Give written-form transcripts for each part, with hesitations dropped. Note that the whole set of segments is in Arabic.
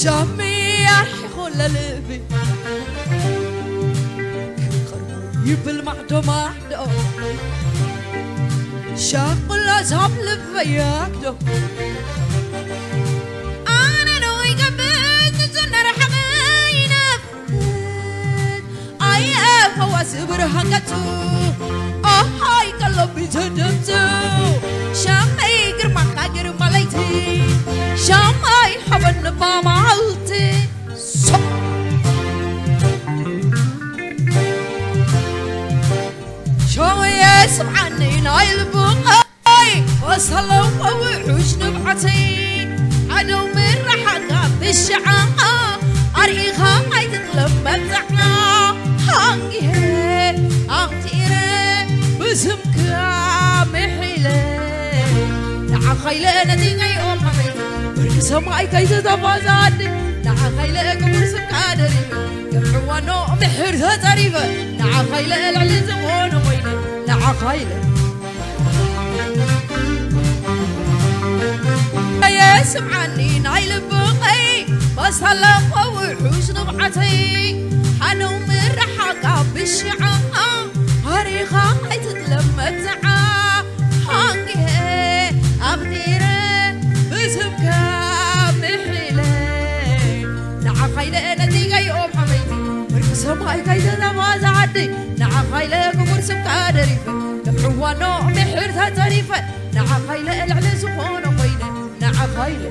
شامي يحيخون للبي يبل معدو معدو شاقل أزهب لبياكدو أنا نوي قبل نزنر حمينا أي فواسب رهقتو هاي قلبي تدمتو شامي قرمان قاقر ماليتي شامي حبن بامالتي شوي سمعني نايل بقاي وصلوا ووحوش نبعتي عدو من رحقا بالشعاء أريخا هاي تتلمت زعنا هانجي هي أغتيري بسمك محيلي نعا خيلي نتيجي أم حميد برك سمعي كي تتفازادي نعا خيلي قبر سكادري كفعوانو محر تتريفة نعا خيلي العلي زمون ويني نعا خيلي يا سمعني نايل بقي بس هلا ووحوش نبعتي حنو من رحقا بالشعاء هريخا هاي تتلمت زعا هانجي هي أغديري بسمك محيلي نعا خيلي نتيجي أم حميدي برك سمعي كي تتفازادي نعا خيلي قبر سكادريفة كفعوانو محر تتريفة نعا خيلي العلي زمون ويني نعا خيلي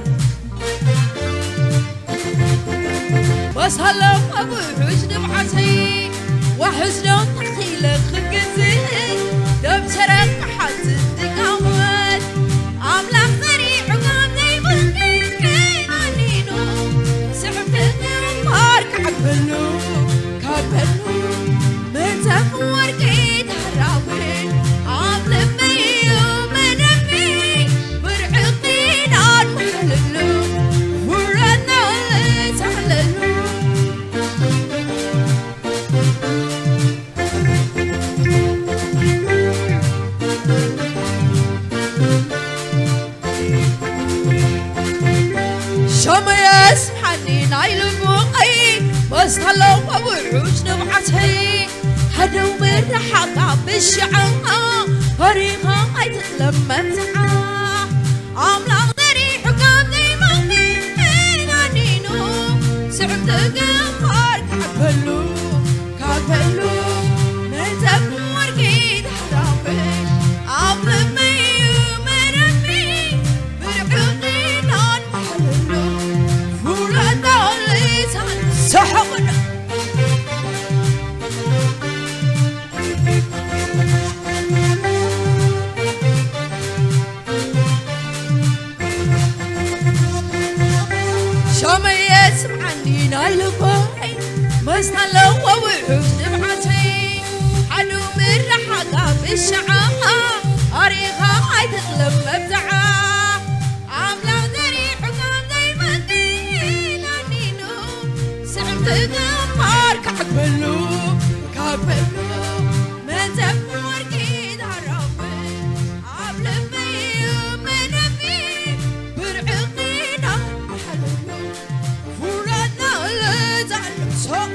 بس هلا ووحوش نبعتي وحزن تخيلك خقتي دبترك حد الدقامات عملاق ذريع وقامني بلقيت كيمانينو سحبت النار كعبلو من تفور كيد حراوين عامل ميو من أمي برعقي نار محللو ورنا اللي تعللو شمي يسحني نايل بقي بس هلا ووحوش نبعتي حدو من رحقا بالشعاء هريخا هاي تتلمت زعا عاملاق ذريع وقامني مغني نانينو سعبت قمار كعبلو من تفور كيد حرامي عامل ميو من أمي برعقي نار محللو فولنا اللي سحقنا شامي يسمعني نايل بقي مستلو ووحوش نبعتي حنو من رحقا بالشعاء أريخا هاي تتلمت زعا عاملة ذريع وقامني مغني نانينو سعبت قمار كعبلو من تفور كيد حرامي عامل ميو من أمي برعقي نار محللو فولنا اللي تعلم سوق